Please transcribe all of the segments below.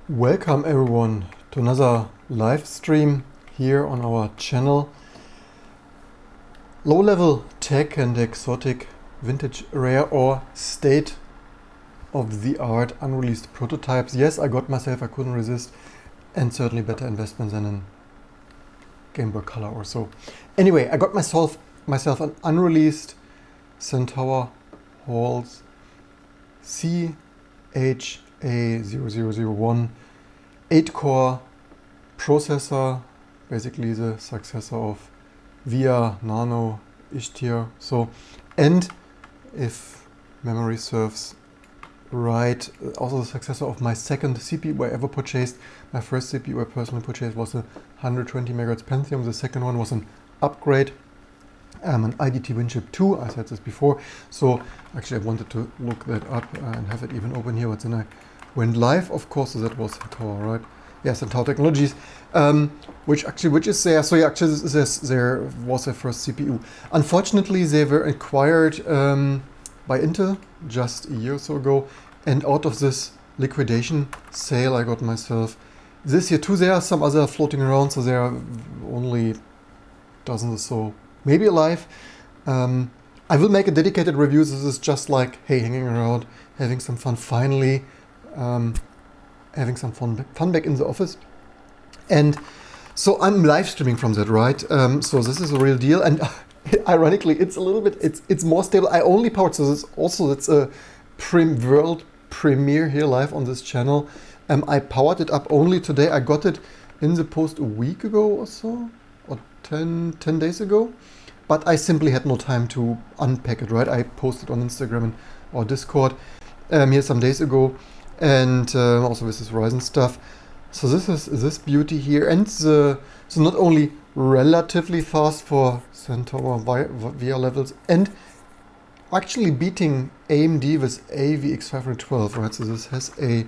Welcome everyone to another live stream here on our channel. Low-level tech and exotic vintage rare or state-of-the-art unreleased prototypes. Yes, I got myself, I couldn't resist, and certainly better investment than in Game Boy Color or so. Anyway, I got myself an unreleased CenTaur CHA 0001 8-core processor, basically the successor of VIA, Nano, Ishtir. So, and if memory serves right, also the successor of my second CPU I ever purchased. My first CPU I personally purchased was a 120 MHz Pentium. The second one was an upgrade, an IDT Winchip 2. I said this before, so actually I wanted to look that up and have it even open here, but then I went live, of course. So that was CenTaur, right? Yes, CenTaur Technologies, which is there. So yeah, actually there was their first CPU. Unfortunately, they were acquired by Intel just a year or so ago, and out of this liquidation sale I got myself this year too. There are some other floating around, so there are only dozens or so maybe alive. I will make a dedicated review. This is just like, hey, hanging around, having some fun finally. Having some fun back in the office, and so I'm live streaming from that, right? So this is a real deal, and ironically, it's a little bit, it's more stable. I only powered, so it's a world premiere here live on this channel. I powered it up only today. I got it in the post a week ago or so, or 10 days ago, but I simply had no time to unpack it, right? I posted on Instagram and or Discord here some days ago. And also with this Ryzen stuff. So this is this beauty here, and so not only relatively fast for CenTaur VIA levels, and actually beating AMD with AVX512, right? So this has a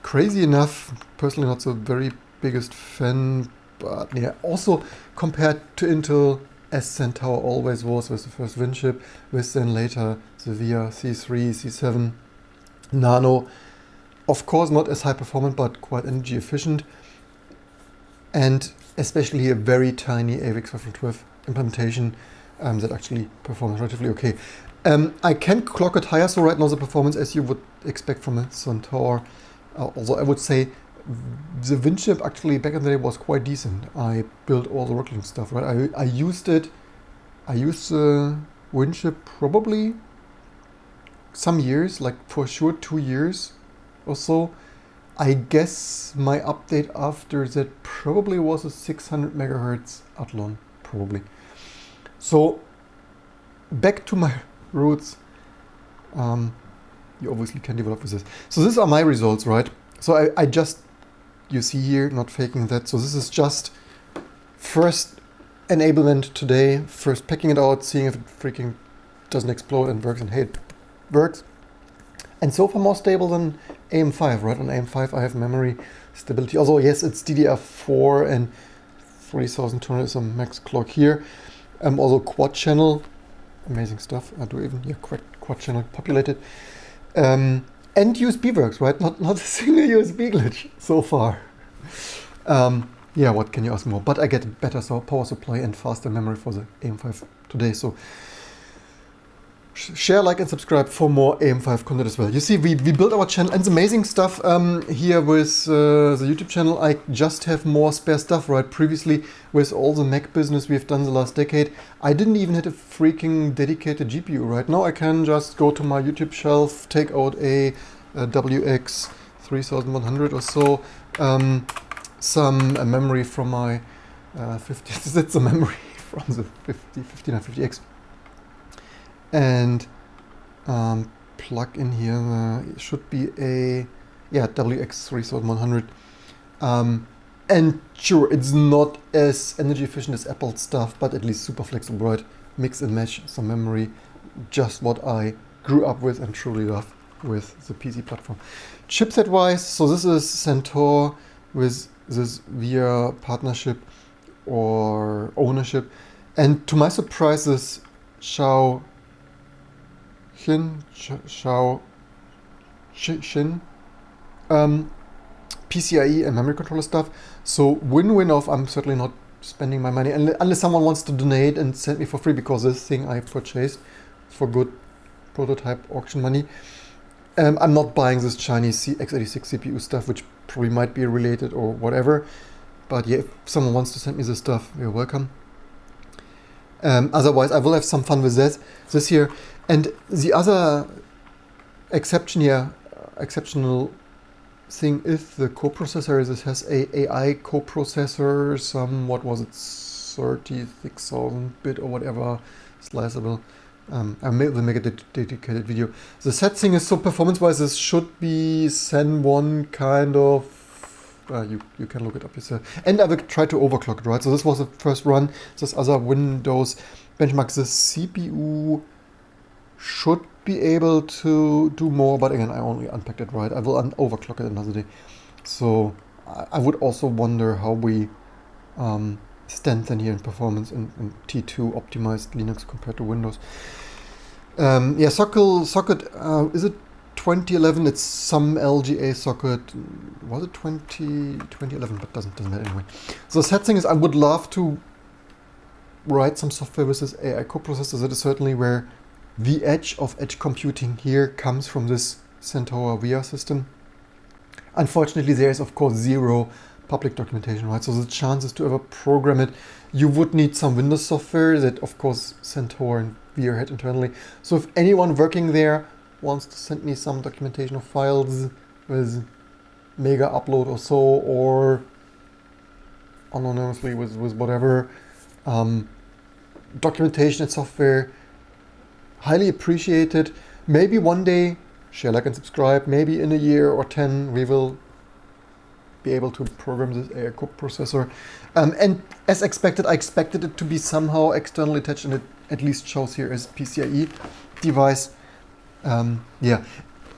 crazy enough, personally not the very biggest fan, but yeah, also compared to Intel, as CenTaur always was with the first Winchip, with then later the VIA C3, C7. Nano, of course not as high performant, but quite energy efficient, and especially a very tiny AVX512 implementation that actually performs relatively okay. I can clock it higher, so right now the performance, as you would expect from a CenTaur, although I would say the Winchip actually back in the day was quite decent. I built all the working stuff, right? I used the Winchip probably some years, like for sure 2 years or so. I guess my update after that probably was a 600 megahertz Athlon, probably. So back to my roots. You obviously can develop with this. So these are my results, right? So I just, you see here, not faking that. So this is just first enablement today, first packing it out, seeing if it freaking doesn't explode and works, and hey, it works. And so far more stable than AM5, right? On AM5 I have memory stability. Although yes, it's DDR4 and 3200 is a max clock here. Also quad channel, amazing stuff. I do even quad channel populated. And USB works, right? Not a single USB glitch so far. Yeah, what can you ask more? But I get better power supply and faster memory for the AM5 today. So share, like, and subscribe for more AM5 content as well. You see, we built our channel, and it's amazing stuff here with the YouTube channel. I just have more spare stuff, right? Previously, with all the Mac business we've done the last decade, I didn't even have a freaking dedicated GPU. Right now, I can just go to my YouTube shelf, take out a WX 3100 or so, some memory from my 50. That's the memory from the 5950X. And plug in here, it should be a WX 3100. And sure, it's not as energy efficient as Apple stuff, but at least super flexible, right? Mix and match some memory, just what I grew up with and truly love with the PC platform. Chipset wise, so this is CenTaur with this VIA partnership or ownership, and to my surprise, this Shin PCIe and memory controller stuff. So win-win of I'm certainly not spending my money unless someone wants to donate and send me for free, because this thing I purchased for good prototype auction money. I'm not buying this Chinese x86 CPU stuff, which probably might be related or whatever. But yeah, if someone wants to send me this stuff, you're welcome. Otherwise, I will have some fun with this here. And the other exceptional thing is the coprocessor. This has a AI coprocessor, some, what was it, 36,000 bit or whatever, sliceable. I will make a dedicated video. The set thing is, so performance-wise, this should be Zen 1 kind of. You can look it up yourself. And I will try to overclock it, right? So this was the first run. This other Windows benchmark. The CPU should be able to do more, but again, I only unpacked it, right? I will overclock it another day. So I would also wonder how we stand then here in performance in T2 optimized Linux compared to Windows. Yeah, socket, is it 2011? It's some LGA socket. Was it 2011? But doesn't matter anyway. So the sad thing is, I would love to write some software with this AI coprocessor. That is certainly where the edge of edge computing here comes from this CenTaur VR system. Unfortunately, there is of course zero public documentation, right? So the chances to ever program it, you would need some Windows software that of course CenTaur and VR had internally. So if anyone working there wants to send me some documentation of files with mega upload or so, or anonymously with whatever, documentation and software, highly appreciated. Maybe one day, share, like, and subscribe. Maybe in a year or 10, we will be able to program this AI coprocessor. And as expected, I expected it to be somehow externally attached, and it at least shows here as PCIe device. Yeah,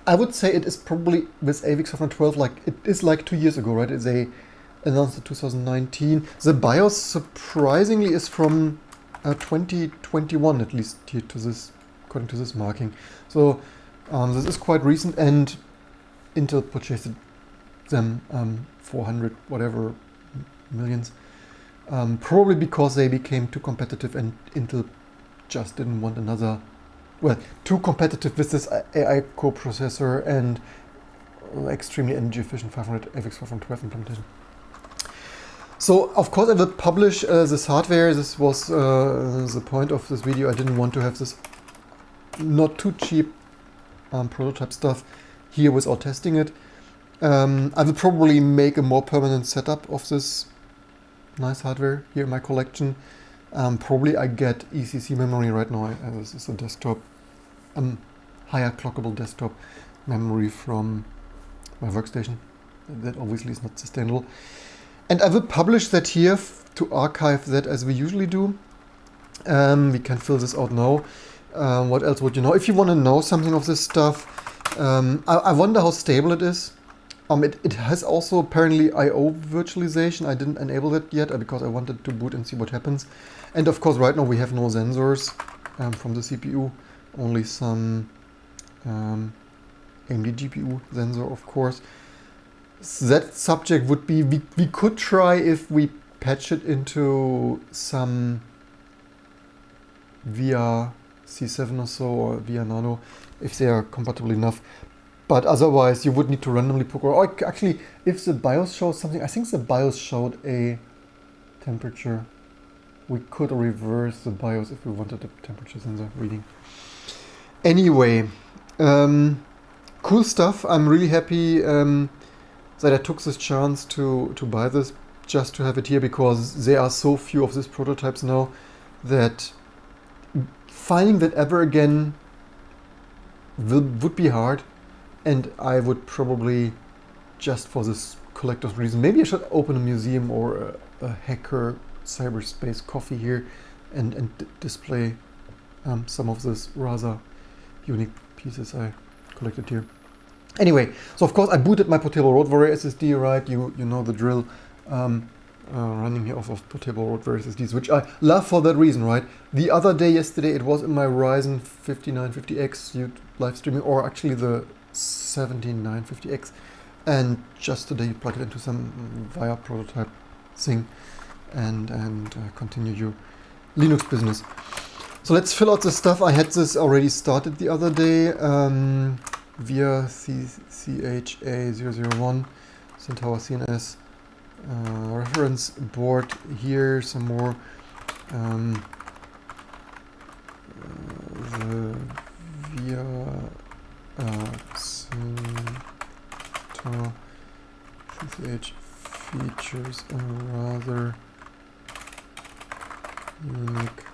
I would say it is probably with AVIC software 12, like it is like 2 years ago, right? They announced it 2019. The BIOS surprisingly is from 2021, at least here to this, according to this marking. So this is quite recent, and Intel purchased them 400 whatever millions, probably because they became too competitive and Intel just didn't want another, well, too competitive with this AI coprocessor and extremely energy efficient 500 AVIX 512 implementation. So of course I will publish this hardware. This was the point of this video. I didn't want to have this not too cheap prototype stuff here without testing it. I will probably make a more permanent setup of this nice hardware here in my collection. Probably I get ECC memory right now. This is a desktop, higher clockable desktop memory from my workstation. That obviously is not sustainable. And I will publish that here to archive that as we usually do. We can fill this out now. What else would you know? If you want to know something of this stuff, I wonder how stable it is. It has also apparently I/O virtualization. I didn't enable that yet because I wanted to boot and see what happens. And of course, right now we have no sensors from the CPU, only some AMD GPU sensor, of course. That subject would be, we could try if we patch it into some via C7 or so, or via Nano, if they are compatible enough. But otherwise, you would need to randomly program. Or actually, if the BIOS shows something, I think the BIOS showed a temperature. We could reverse the BIOS if we wanted a temperature sensor reading. Anyway, cool stuff. I'm really happy that I took this chance to buy this, just to have it here, because there are so few of these prototypes now that finding that ever again would be hard. And I would probably, just for this collector's reason, maybe I should open a museum or a hacker cyberspace coffee here and display some of this rather unique pieces I collected here. Anyway, so of course I booted my Portable Road Warrior SSD, right? You know the drill. Running here off of Portable Road Warrior SSDs, which I love for that reason, right? The other day, yesterday, it was in my Ryzen 5950X live streaming, or actually the 17950X. and just today you plug it into some via prototype thing and continue your Linux business. So let's fill out the stuff. I had this already started the other day via CHA001 CenTaur CNS reference board. Here some more the via CenTaur CCH features a rather unique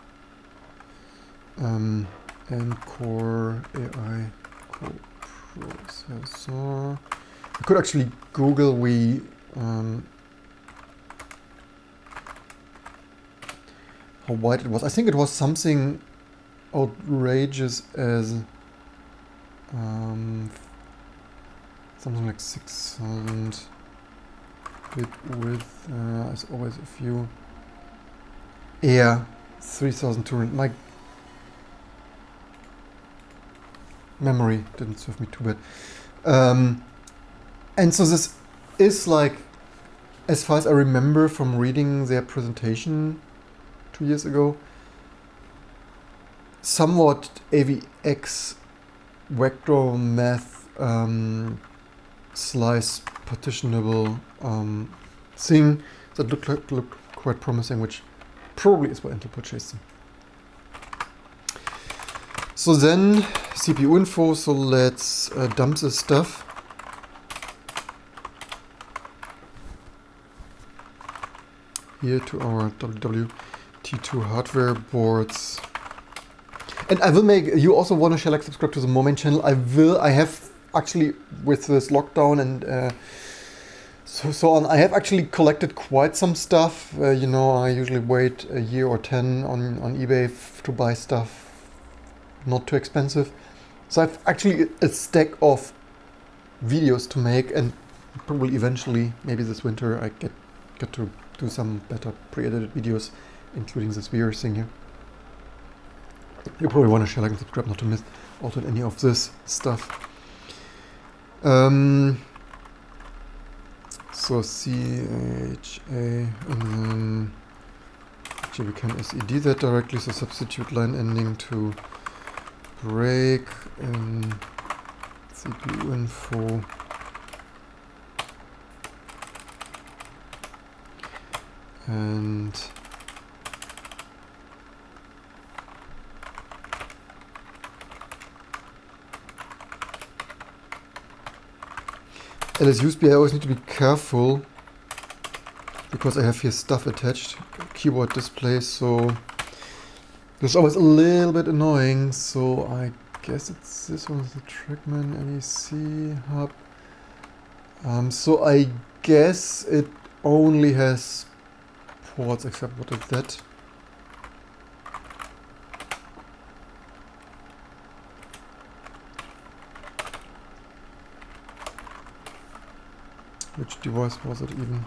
NCORE AI coprocessor. I could actually Google how wide it was. I think it was something outrageous as something like 6,000 bit width. As always, a few. Yeah, 3,200. My memory didn't serve me too bad. And so this is like, as far as I remember from reading their presentation 2 years ago, somewhat AVX vector math slice partitionable thing that looked quite promising, which probably is why Intel purchased them. So then CPU info, so let's dump this stuff. Here to our WWT2 hardware boards. And I will make, you also want to share, like, subscribe to the Moment channel. I have actually, with this lockdown and so on, I have actually collected quite some stuff. You know, I usually wait a year or 10 on eBay to buy stuff not too expensive. So I've actually a stack of videos to make, and probably eventually, maybe this winter, I get to do some better pre-edited videos, including this VR thing here. You probably want to share, like, and subscribe not to miss out on any of this stuff. So CHA, and then actually we can SED that directly, so substitute line ending to break in CPU info. And LS USB, I always need to be careful because I have here stuff attached, keyboard display, so it's always a little bit annoying. So I guess it's this one, is the Trackman NEC hub. So I guess it only has ports, except what is that? Which device was it even?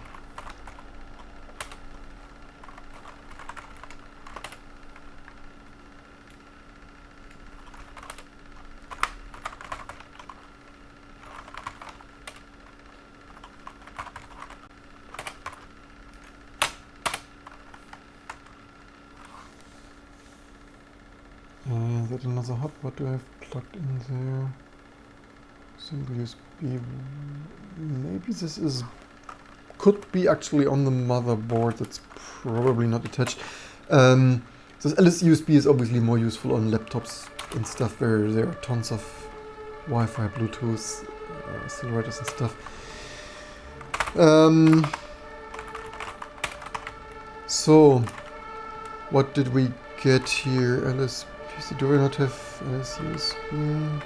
Is that another hub? What do I have plugged in there? Single USB. Maybe this could be actually on the motherboard. That's probably not attached. This LS USB is obviously more useful on laptops and stuff where there are tons of Wi-Fi, Bluetooth, accelerators and stuff. So what did we get here? LS PC, do we not have LS USB?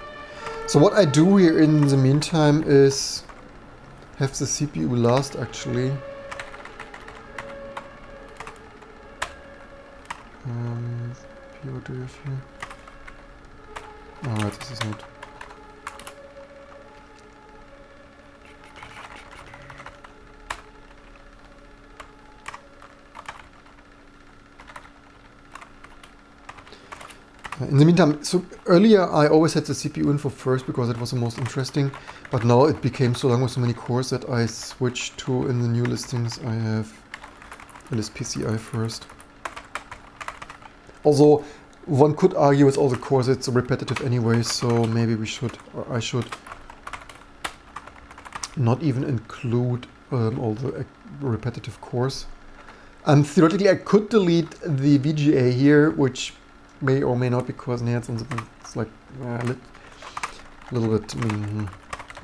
So what I do here in the meantime is have the CPU last, actually. What do we have here? Alright, this is not. In the meantime, so earlier I always had the CPU info first because it was the most interesting, but now it became so long with so many cores that I switched to, in the new listings, I have LSPCI first. Although one could argue with all the cores it's repetitive anyway, so maybe we should, or I should, not even include all the repetitive cores. Theoretically, I could delete the VGA here, which may or may not be causing it's like a little bit.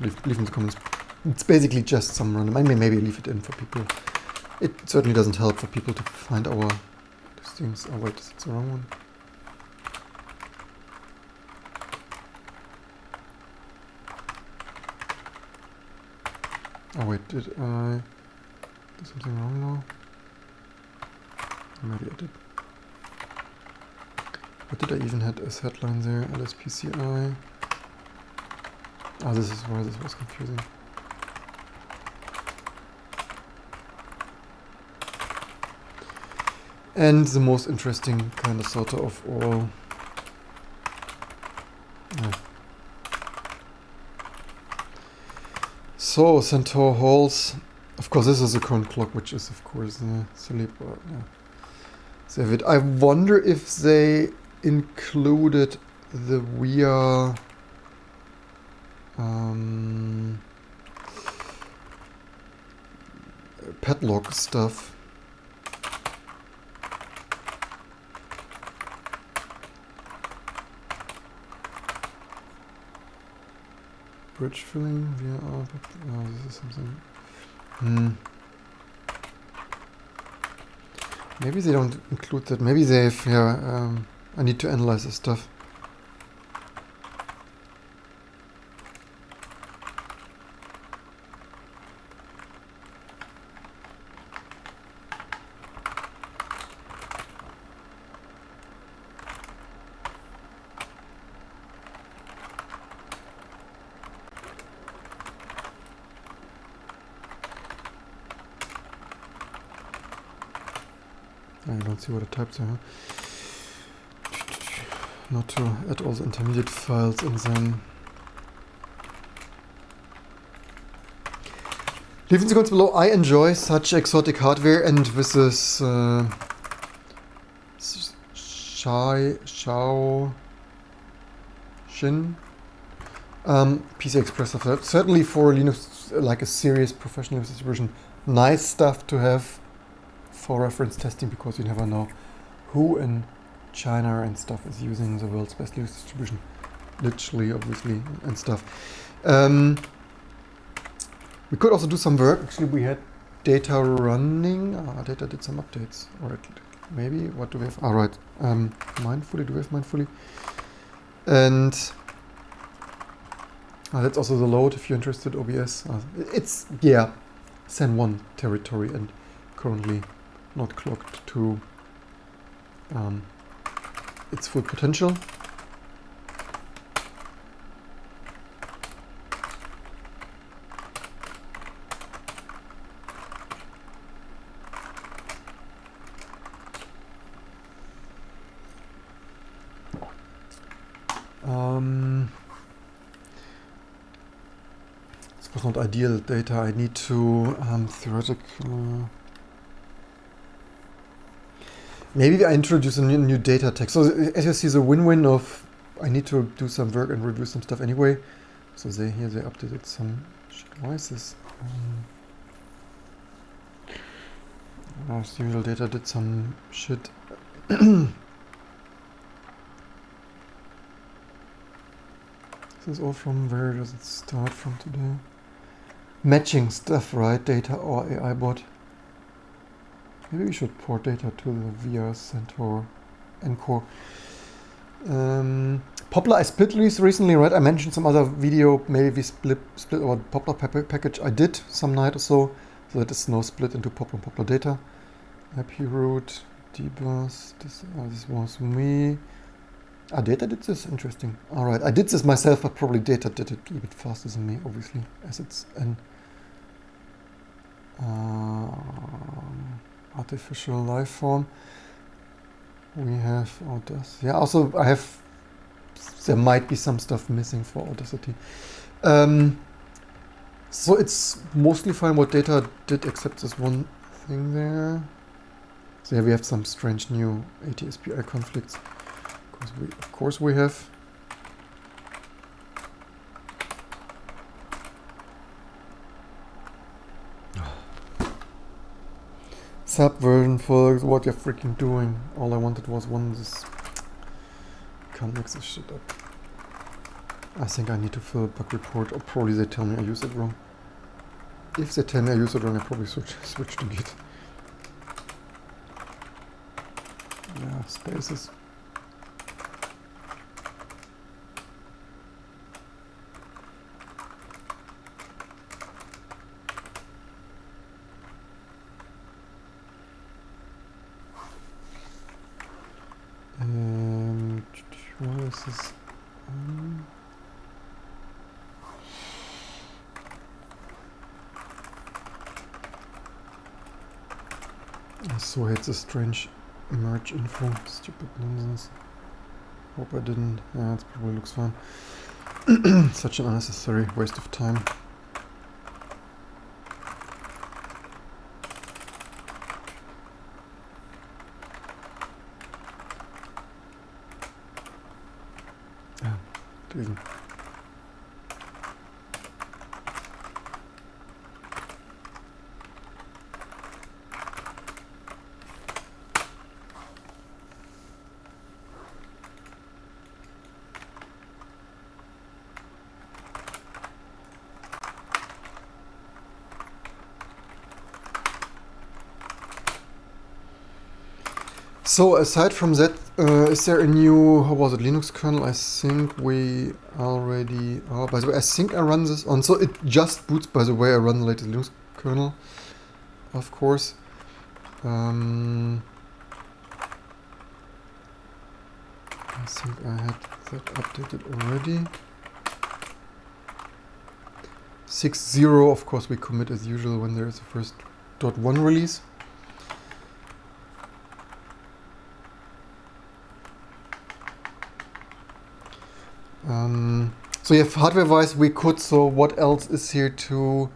Leave in the comments. It's basically just some random. I may maybe leave it in for people. It certainly doesn't help for people to find our things. Oh wait, it's the wrong one. Oh wait, did I do something wrong now? Maybe I did. What did I even had as headline there? LSPCI. Ah, this is why this was confusing. And the most interesting kind of sort of all. So CenTaur halls. Of course, this is the current clock, which is of course silly, but yeah. Save it. I wonder if they included the VIA padlock stuff. Bridge filling via oh, this is something. Maybe they don't include that. Maybe they've, yeah, I need to analyze this stuff. I don't see what I typed there. Not to add all the intermediate files and then leave in the comments below. I enjoy such exotic hardware, and with this Xiao Xin PC Express software. Certainly for Linux, like a serious professional Linux distribution, nice stuff to have for reference testing, because you never know who in China and stuff is using the world's best Linux distribution, literally, obviously, and stuff. We could also do some work. Actually, we had data running. Data did some updates, or maybe. What do we have? All right, Mindfully. Do we have Mindfully? And that's also the load if you're interested. OBS. It's Sen 1 territory and currently not clocked to its full potential. This was not ideal data. I need to theoretical. Maybe I introduce a new data tag. So as you see, the win-win of I need to do some work and review some stuff anyway. So they updated some shit. Why is this? As usual, data did some shit. This is all from, where does it start from today? Matching stuff, right? Data or AI bot. Maybe we should port data to the RARE CenTaur NCORE. Poplar I split release recently, right? I mentioned some other video. Maybe we split our Poplar package. I did some night or so that it's now split into Poplar and Poplar data. IP root, dbus. This was me. Data did this. Interesting. All right, I did this myself, but probably data did it a little bit faster than me, obviously, as it's an artificial life form. We have also I have there might be some stuff missing for Audacity. So it's mostly fine what data did, except this one thing there. So yeah, we have some strange new AT-SPI conflicts. Of course we have. Subversion, folks, what you're freaking doing. All I wanted was this. Can't mix this shit up. I think I need to fill a bug report, or probably they tell me I use it wrong. If they tell me I use it wrong, I probably switch to Git. Yeah, spaces. What is this? I so hate this strange merge info. Stupid nonsense. Hope I didn't. Yeah, it probably looks fine. Such an unnecessary waste of time. Even. So aside from that, is there a new, how was it, Linux kernel? I think we already, oh, by the way, I think I run this on, so it just boots, by the way, I run the latest Linux kernel, of course. I think I had that updated already. 6.0, of course, we commit as usual when there is a first .1 release. So yeah, hardware-wise we could, so what else is here to...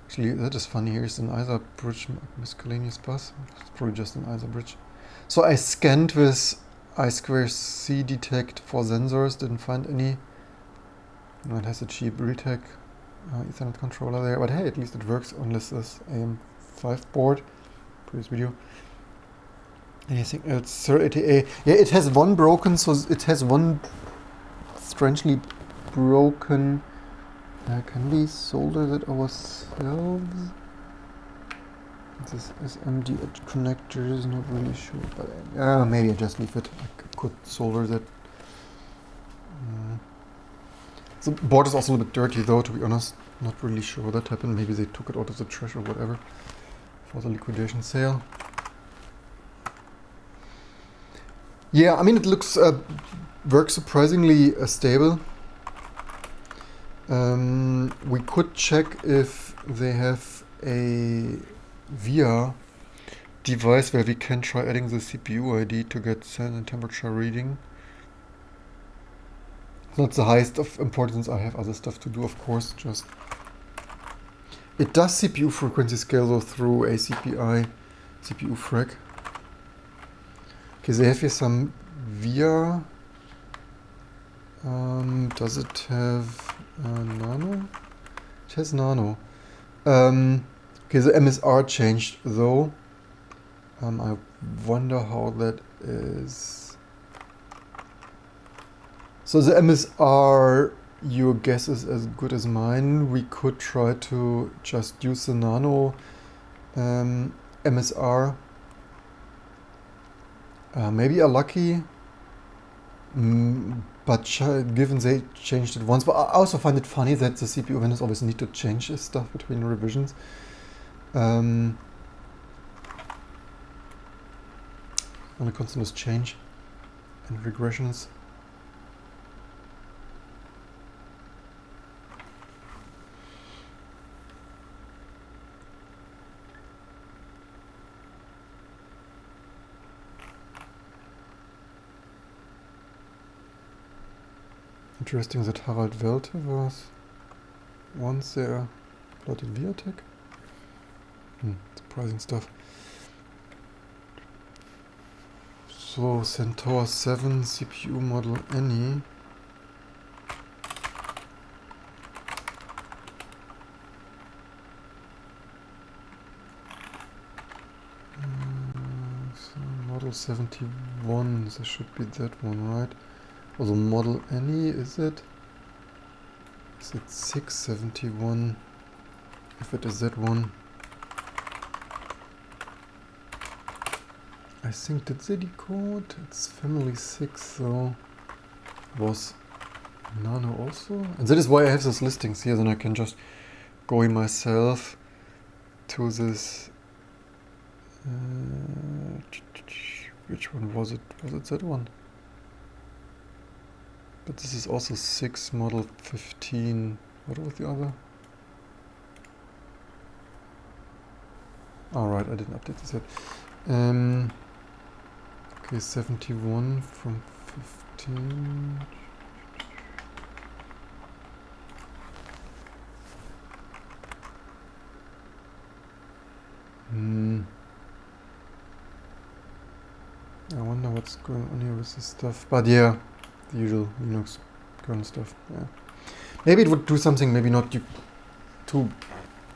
Actually, that is funny, here's an ISA bridge miscellaneous bus. It's probably just an ISA bridge. So I scanned with I2C detect for sensors, didn't find any. No, it has a cheap Retec Ethernet controller there, but hey, at least it works on this AM5 board. Previous video. Anything else? Sir ATA. Yeah, it has one broken, so it has one strangely broken. Can we solder that ourselves? This SMD connector is not really sure, but maybe I just leave it. I could solder that. The board is also a little bit dirty though, to be honest. Not really sure what that happened. Maybe they took it out of the trash or whatever for the liquidation sale. Yeah, I mean it looks works surprisingly stable. We could check if they have a VIA device where we can try adding the CPU ID to get sand and temperature reading. It's not the highest of importance. I have other stuff to do, of course. Just it does CPU frequency scale though through ACPI CPU frag. Okay, they have here some VIA. Does it have nano? It has nano. Okay, the MSR changed though. I wonder how that is. So the MSR, your guess is as good as mine. We could try to just use the nano MSR. Maybe a lucky. But given they changed it once, but I also find it funny that the CPU vendors always need to change this stuff between revisions. On a continuous change and regressions. Interesting that Harald Welte was once there. Plotted Viatech. Surprising stuff. So CenTaur 7 CPU model any. So model 71, this should be that one, right? Also model any, is it 671? If it is that one. I think did they decode? It's family 6, so was Nano also? And that is why I have those listings here, then I can just go in myself to this. Which one was it? Was it that one? But this is also 6 model 15. What was the other? Alright, I didn't update this yet. Okay, 71 from 15. I wonder what's going on here with this stuff. But yeah, the usual Linux kernel stuff. Yeah. Maybe it would do something, maybe not too.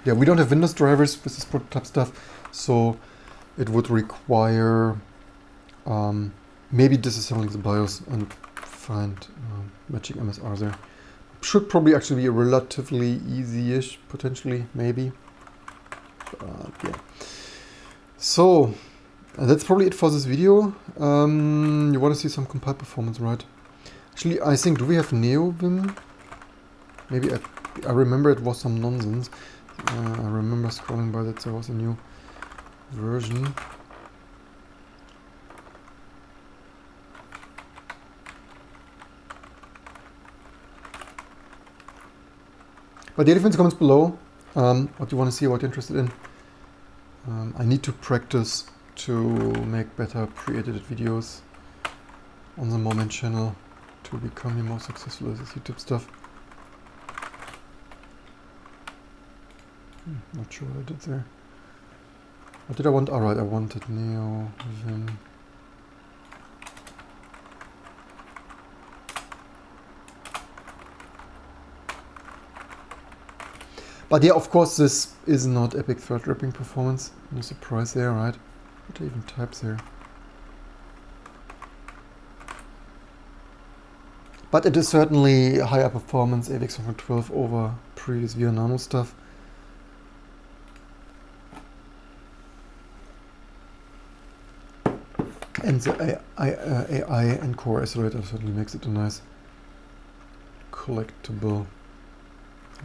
Yeah, we don't have Windows drivers with this prototype stuff, so it would require maybe disassembling the BIOS and find matching MSR there. Should probably actually be relatively easy-ish, potentially, maybe. Yeah. So that's probably it for this video. You want to see some compiled performance, right? Actually, I think, do we have NeoVim? Maybe I remember it was some nonsense. I remember scrolling by that there was a new version. But leave in the comments below what you want to see, what you're interested in. I need to practice to make better pre-edited videos on the Moment channel to become more successful with this YouTube stuff. Not sure what I did there. What did I want? Alright, I wanted NeoVim. But yeah, of course, this is not epic thread ripping performance. No surprise there, right? What are even types there? But it is certainly higher performance AVX512 over previous VIA Nano stuff. And the AI NCORE accelerator certainly makes it a nice collectible.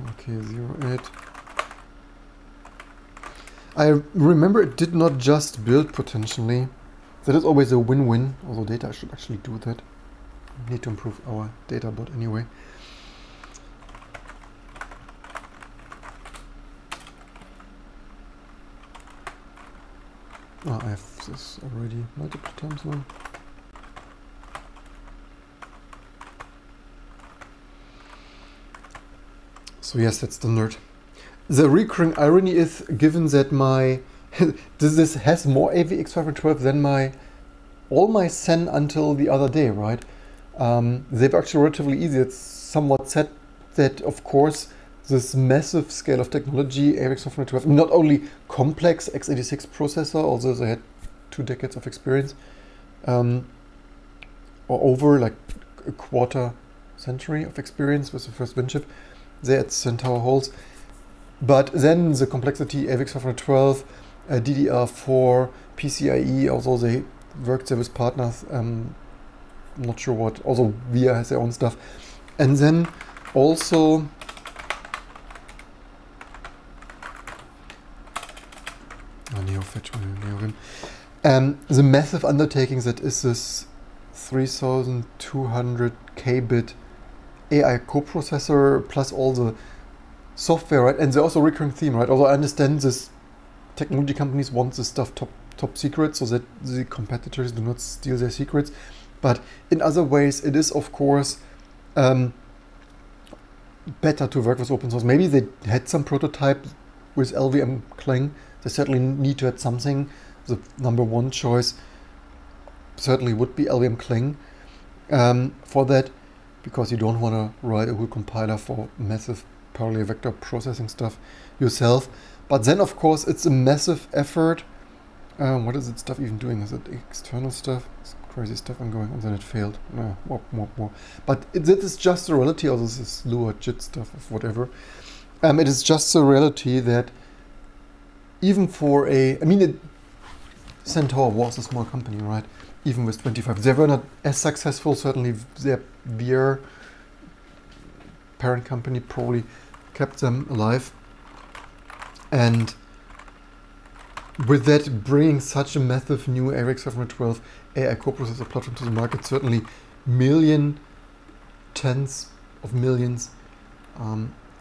Okay, 08. I remember it did not just build potentially. That is always a win-win, although data should actually do that. We need to improve our data bot anyway. Oh, I have this already multiple times now. So yes, that's standard. The recurring irony is, given that my this has more AVX512 than all my CEN until the other day, right? They've actually relatively easy. It's somewhat sad that, of course, this massive scale of technology, AVX512, not only complex x86 processor, although they had 2 decades of experience, or over like a quarter century of experience with the first Win chip, they at CenTaur holds. But then the complexity, AVX512, DDR4, PCIe, although they worked there with partners, not sure what, also VIA has their own stuff. And then also the massive undertaking that is this 3200 K-bit AI coprocessor plus all the software, right? And there's also a recurring theme, right? Although I understand this technology companies want this stuff top secret so that the competitors do not steal their secrets. But in other ways, it is, of course, better to work with open source. Maybe they had some prototype with LVM Clang. They certainly need to have something. The number one choice certainly would be LVM Clang for that, because you don't want to write a whole compiler for massive parallel vector processing stuff yourself. But then, of course, it's a massive effort. What is it stuff even doing? Is it external stuff? It's crazy stuff ongoing, and then it failed. No, more. But it is just the reality, or this is Lua JIT stuff, of whatever. It is just the reality that even for CenTaur was a small company, right? Even with 25. They were not as successful, certainly their parent company probably kept them alive. And with that, bringing such a massive new ARIC 712 AI coprocessor platform to the market, certainly tens of millions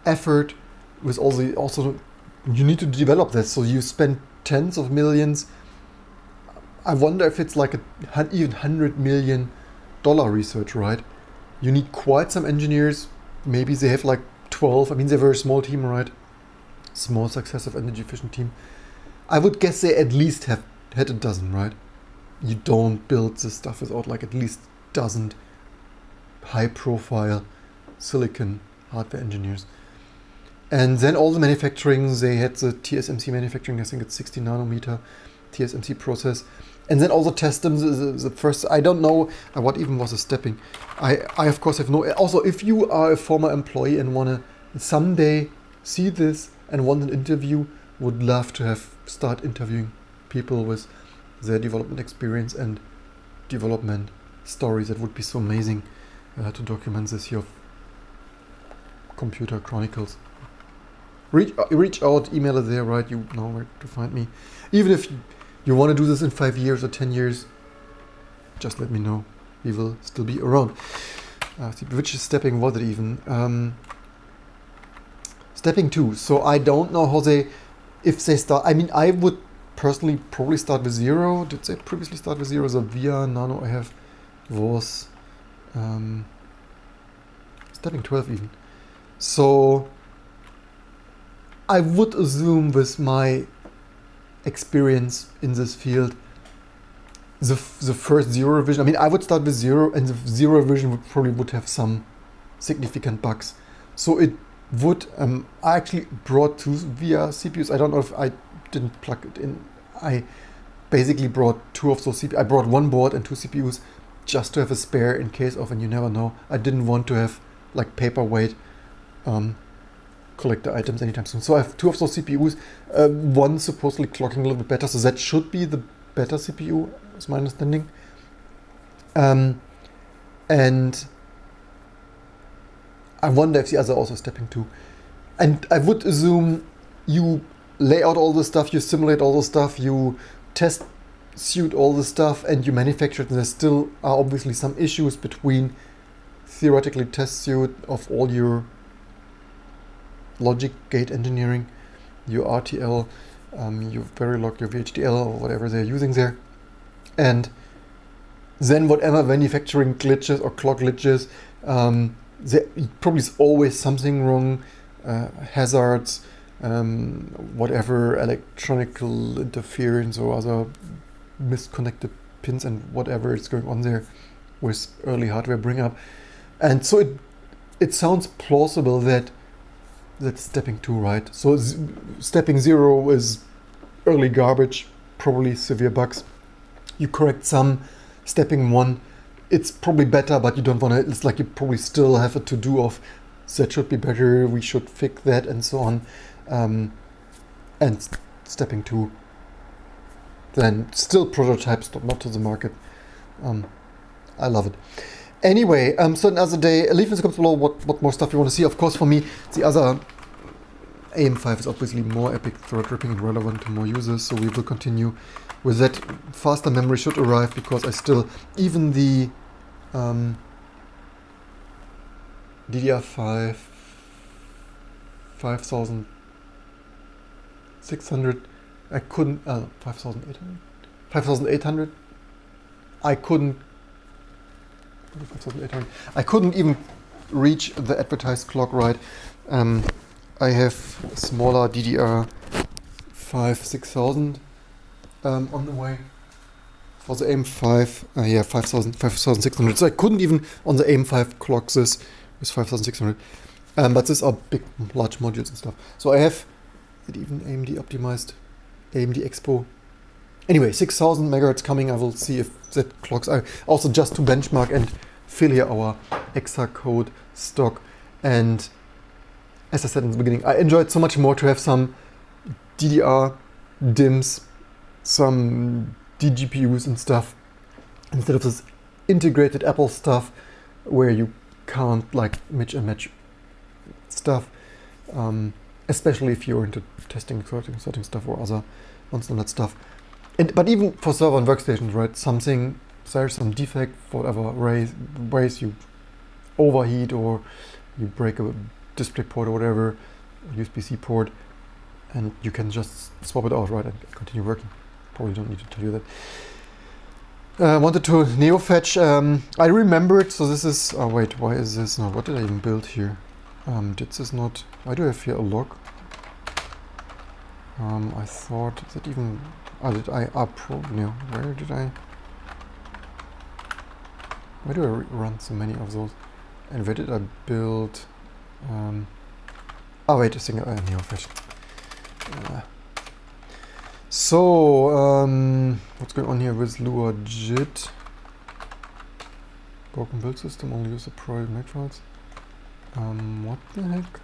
effort, with also you need to develop this, so you spend tens of millions. I wonder if it's like even $100 million research, right? You need quite some engineers. Maybe they have like 12. I mean, they're a very small team, right? Small, successive, energy efficient team. I would guess they at least had a dozen, right? You don't build this stuff without like at least dozen high profile silicon hardware engineers. And then all the manufacturing, they had the TSMC manufacturing, I think it's 60 nanometer TSMC process. And then all the test them, the first, I don't know what even was a stepping. I of course have no, also if you are a former employee and want to someday see this and want an interview, would love to start interviewing people with their development experience and development stories. That would be so amazing to document this here. Computer Chronicles. Reach out, email it there, right? You know where to find me. Even if you want to do this in 5 years or 10 years, just let me know. We will still be around. Which stepping was it even? Stepping 2. So I don't know how if they start. I mean, I would personally probably start with 0. Did they previously start with 0? The VIA Nano I have was stepping 12 even. So I would assume with my experience in this field, the first 0 revision, I mean, I would start with 0, and the 0 revision would have some significant bugs. So it would, I actually brought 2 VIA CPUs. I don't know if I didn't plug it in. I basically brought 2 of those CPUs. I brought 1 board and 2 CPUs just to have a spare in case of, and you never know. I didn't want to have like paperweight collector items anytime soon. So I have 2 of those CPUs, one supposedly clocking a little bit better, so that should be the better CPU, is my understanding. And I wonder if the other also stepping 2. And I would assume you lay out all the stuff, you simulate all the stuff, you test suit all the stuff, and you manufacture it. And there still are obviously some issues between theoretically test suite of all your logic gate engineering, your RTL, your Verilog, your VHDL, or whatever they're using there, and then whatever manufacturing glitches or clock glitches, there probably is always something wrong, hazards, whatever electronical interference or other misconnected pins and whatever is going on there with early hardware bring up. And so it sounds plausible that that's stepping 2, right? So stepping 0 is early garbage, probably severe bugs. You correct some. Stepping 1, it's probably better, but you don't want to, it's like you probably still have a to-do of that should be better, we should fix that, and so on. And stepping 2, then still prototypes, not to the market. I love it. Anyway, so another day, leave in the comments below what more stuff you want to see. Of course, for me, the other AM5 is obviously more epic, thread-ripping, and relevant to more users, so we will continue with that. Faster memory should arrive, because I still, even the DDR5 5600, I couldn't, 5800, I couldn't, 5800, I couldn't even reach the advertised clock right. I have smaller DDR5 6000 on the way. For the AM5, 5600. So I couldn't even on the AM5 clock this with 5600. But these are big, large modules and stuff. So I have it even AMD optimized, AMD Expo. Anyway, 6000 megahertz coming. I will see if that clocks. I also just to benchmark and fill here our exa code stock. And as I said in the beginning, I enjoyed so much more to have some DDR DIMMs, some DGPUs and stuff, instead of this integrated Apple stuff where you can't like mix and match stuff, especially if you're into testing certain stuff or other non-standard stuff. But even for server and workstations, right? There's some defect, for whatever ways you overheat or you break a display port or whatever, USB-C port, and you can just swap it out, right, and continue working. Probably don't need to tell you that. I wanted to neo-fetch. I remember it, so this is. Oh wait, why is this not? What did I even build here? Did this not? Why do I have here a log? I thought that even. Did I no? Why do I run so many of those? And where did I build? Oh wait, a single neo-fetch. So, what's going on here with Lua JIT? Broken build system, only use the private make files. What the heck?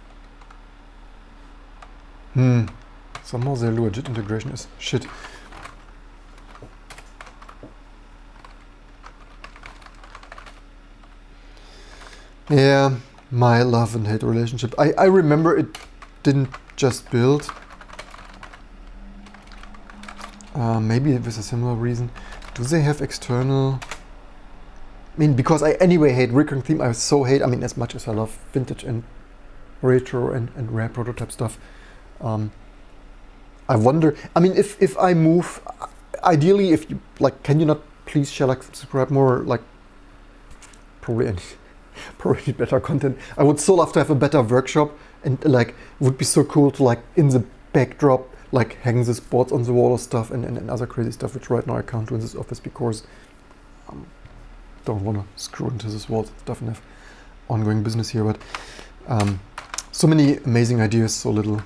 Somehow the Lua JIT integration is shit. Yeah, my love and hate relationship. I remember it didn't just build. Maybe with a similar reason. Do they have external? I mean, because I anyway hate recurring theme. I so hate. I mean, as much as I love vintage and retro and rare prototype stuff. I wonder. I mean, if I move, ideally, if you like, can you not please share, like, subscribe more, like, probably better content. I would so love to have a better workshop, and like, it would be so cool to like in the backdrop, like hang the boards on the wall or stuff, and other crazy stuff, which right now I can't do in this office because don't want to screw into this wall and stuff and have ongoing business here. But so many amazing ideas, so little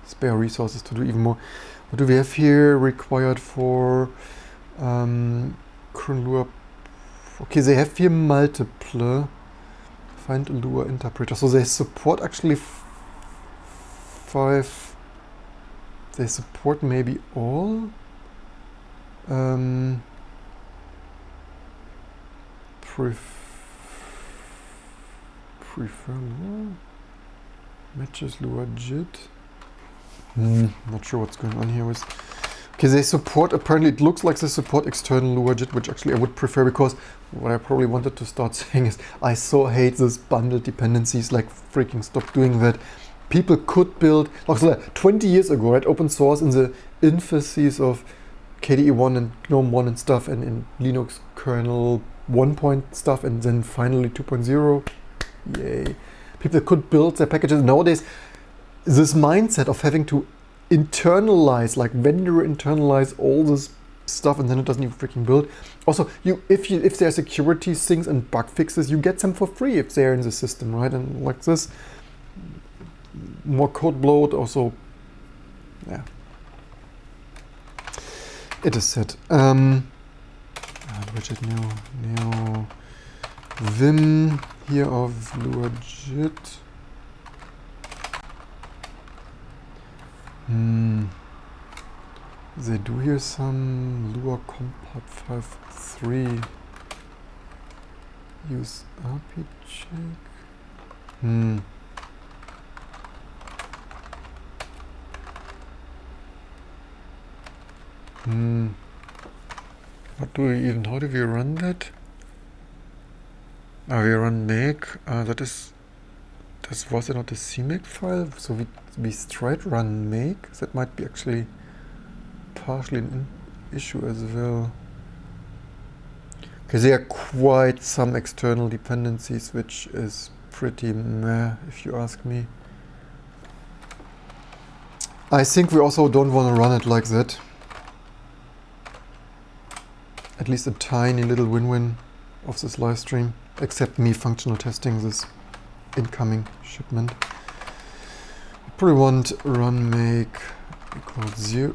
spare resources to do even more. What do we have here required for current Lua? Okay, they have here multiple. Find a Lua interpreter. So they support actually 5. They support maybe all. Prefer Lua. Matches Lua JIT. Not sure what's going on here with. Okay, they support, apparently it looks like they support external Lua JIT, which actually I would prefer, because what I probably wanted to start saying is I so hate this bundled dependencies, like freaking stop doing that. People could build, like 20 years ago, right, open source in the infancies of KDE 1 and GNOME 1 and stuff, and in Linux kernel 1 point stuff, and then finally 2.0, yay. People could build their packages. Nowadays, this mindset of having to internalize, like vendor internalize all this stuff, and then it doesn't even freaking build. Also, if there are security things and bug fixes, you get them for free if they're in the system, right? And like this, more code bloat. Also, yeah, it is set. Widget new Vim here of Lua JIT. They do here some Lua Compat 5.3. Use RP check. What do we even, how do we run that? We run make, was it not a CMake file? So we straight run make. That might be actually partially an issue as well. Because there are quite some external dependencies, which is pretty meh, if you ask me. I think we also don't want to run it like that. At least a tiny little win-win of this live stream, except me functional testing this incoming shipment. I probably want run make equals 0.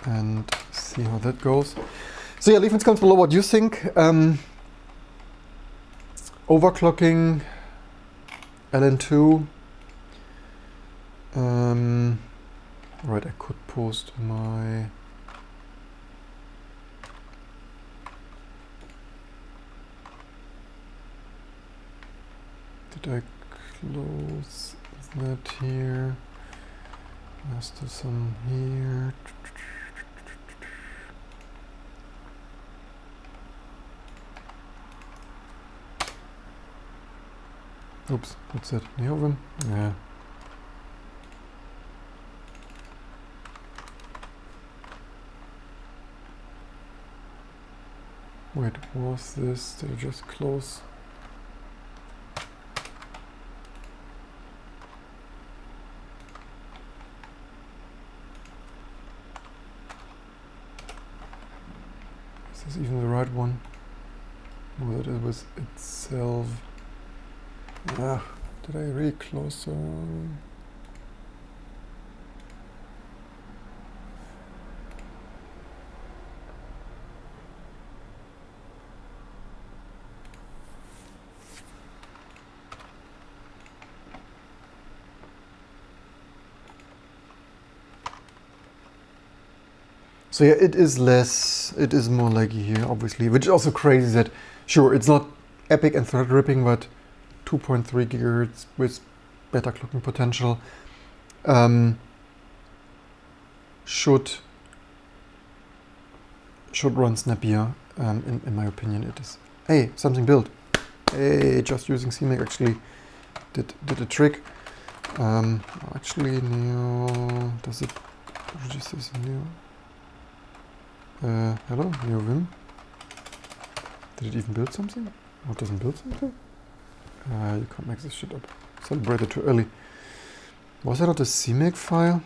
And see how that goes. So yeah, leave in the comments below what you think. Overclocking LN2. Right, I could post my did I close that here? Let's do some here. Oops, what's that? Neovim? Yeah. Wait, was this? Did I just close? Is this even the right one? Or that it was itself? Ah, did I really close? So yeah, it is less, it is more laggy here, obviously, which is also crazy that, sure, it's not epic and thread ripping, but 2.3 gigahertz with better clocking potential should run snappier. In my opinion, it is. Hey, something built. Hey, just using CMake actually did a trick. Actually, Neo, does it register as Neo? Hello, NeoVim. Did it even build something? Oh, it doesn't build something? You can't make this shit up. Celebrated too early. Was that not a CMake file?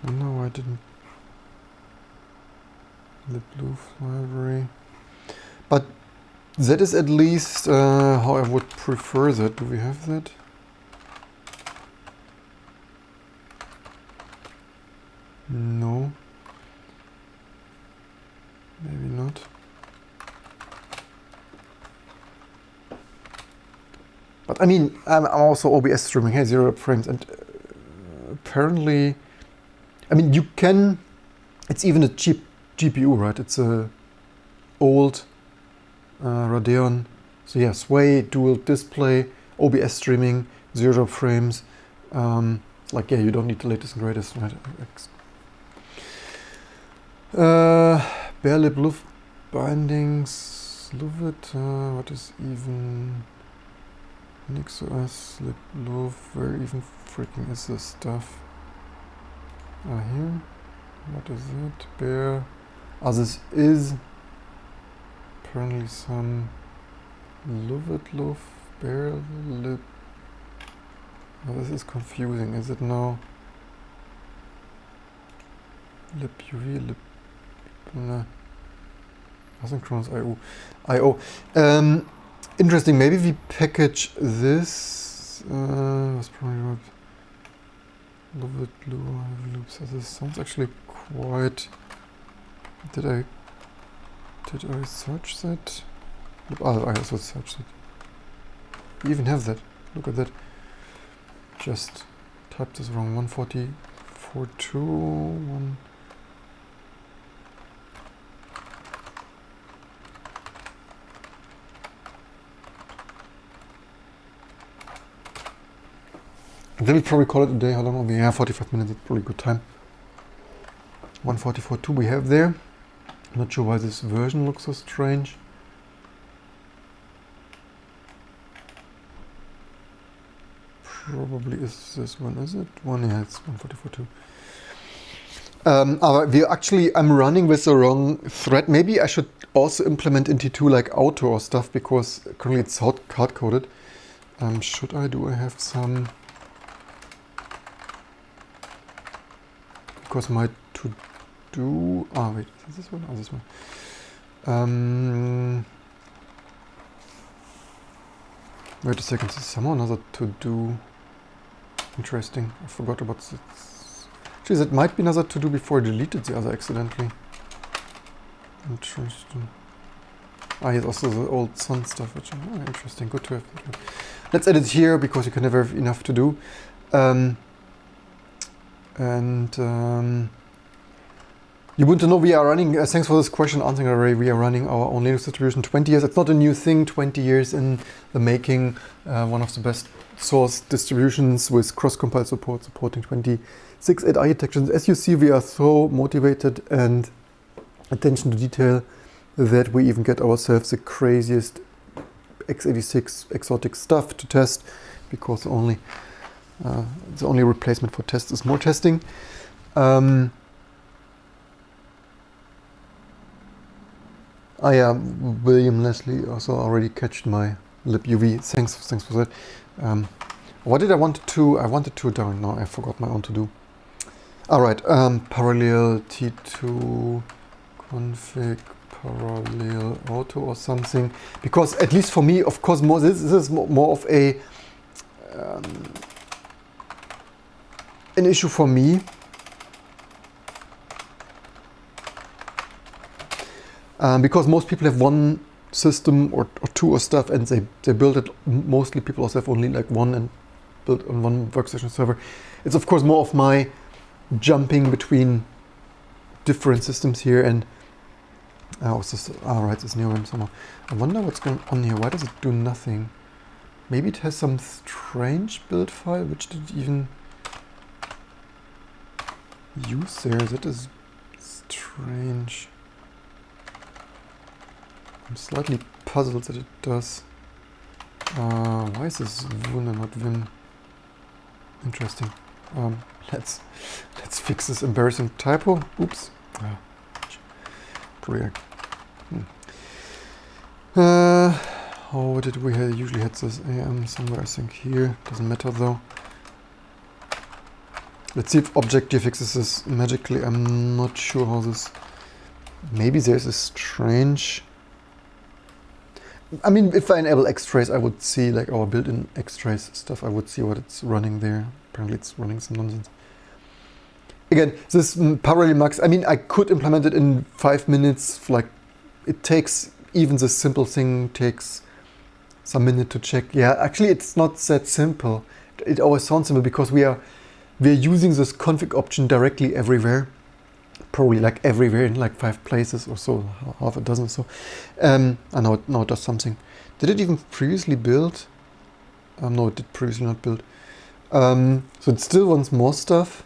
No, I didn't. The blue library. But that is at least how I would prefer that. Do we have that? No. Maybe not. But I mean, I'm also OBS streaming, hey, 0 frames, and apparently, I mean, you can, it's even a cheap GPU, right? It's a old Radeon. So yeah, Sway, dual display, OBS streaming, 0 frames. Like, yeah, you don't need the latest and greatest, right? Bare lip Luft bindings, Luvet, what is even NixOS, lip Luft, where even freaking is this stuff? Here, what is it? Bare, this is apparently some Luvet Luft, bare lip. Oh, this is confusing, is it now? Lip UV, lip, asynchronous IO. Interesting, maybe we package this, was probably Love it, blue loops. This sounds actually quite. Did I search that? Oh, I also searched it. We even have that. Look at that. Just typed this wrong. 144.2. 1. Then we probably call it a day. How long are we? Yeah, 45 minutes. It's probably a good time. 144.2 we have there. Not sure why this version looks so strange. Probably is this one, is it? One, yeah, it's 144.2. I'm running with the wrong thread. Maybe I should also implement in T2 like auto or stuff, because currently it's hard-coded. Should I? Do I have some? Because my to-do... Ah, wait, is this one? Oh, this one. Wait a second, there's somehow another to-do. Interesting, I forgot about this. Geez, it might be another to-do before I deleted the other accidentally. Interesting. Ah, here's also the old Sun stuff, which is interesting, good to have. Let's edit here, because you can never have enough to do. You want to know we are running, thanks for this question, answering array, we are running our own Linux distribution 20 years. It's not a new thing, 20 years in the making. One of the best source distributions with cross-compile support, supporting 26.8 architectures. As you see, we are so motivated and attention to detail that we even get ourselves the craziest x86 exotic stuff to test, because the only replacement for tests is more testing. Yeah, William Leslie also already catched my libuv. Thanks for that. What did I want to? I wanted to. Darn, now I forgot my own to do. All right. Parallel T2 config parallel auto or something. Because at least for me, of course, this is more of a an issue for me. Because most people have one system or two or stuff, and they build it. Mostly people also have only like one and build on one workstation server. It's of course more of my jumping between different systems here, and right, this new one somehow. I wonder what's going on here. Why does it do nothing? Maybe it has some strange build file which did it even use there. That is strange. I'm slightly puzzled that it does. Why is this Vun and not Vim? Interesting. Let's fix this embarrassing typo. Oops. How did we usually had this AM somewhere? I think here. Doesn't matter though. Let's see if Objective fixes this magically. I'm not sure how this. Maybe there's a strange. I mean, if I enable X-Trace, I would see like our built-in X-Trace stuff. I would see what it's running there. Apparently it's running some nonsense. Again, this parallel mux, I mean, I could implement it in 5 minutes. Like, it takes, even this simple thing takes some minute to check. Yeah, actually it's not that simple. It always sounds simple because we're using this config option directly everywhere. Probably like everywhere in like 5 places or so, half a dozen or so. Now it does something. Did it even previously build? No, it did previously not build. So it still wants more stuff.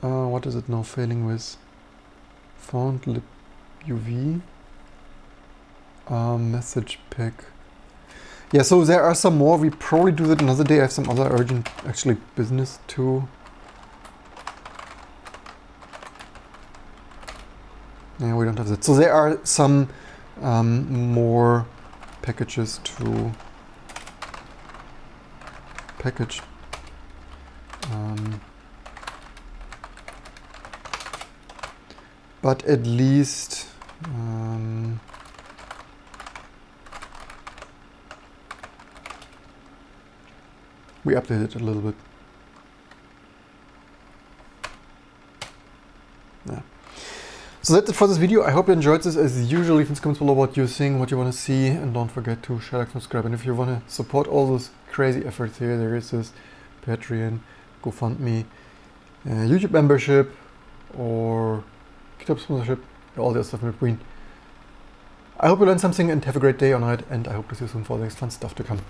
What is it now failing with? Found libuv. Message pack. Yeah, so there are some more. We probably do that another day. I have some other urgent actually business too. Yeah, we don't have that. So there are some more packages to package. But at least we updated it a little bit. So that's it for this video. I hope you enjoyed this. As usual, leave in the comments below what you think, what you want to see, and don't forget to share, like, subscribe. And if you want to support all those crazy efforts here, there is this Patreon, GoFundMe, YouTube membership, or GitHub sponsorship, all the other stuff in between. I hope you learned something and have a great day or night, and I hope to see you soon for the next fun stuff to come.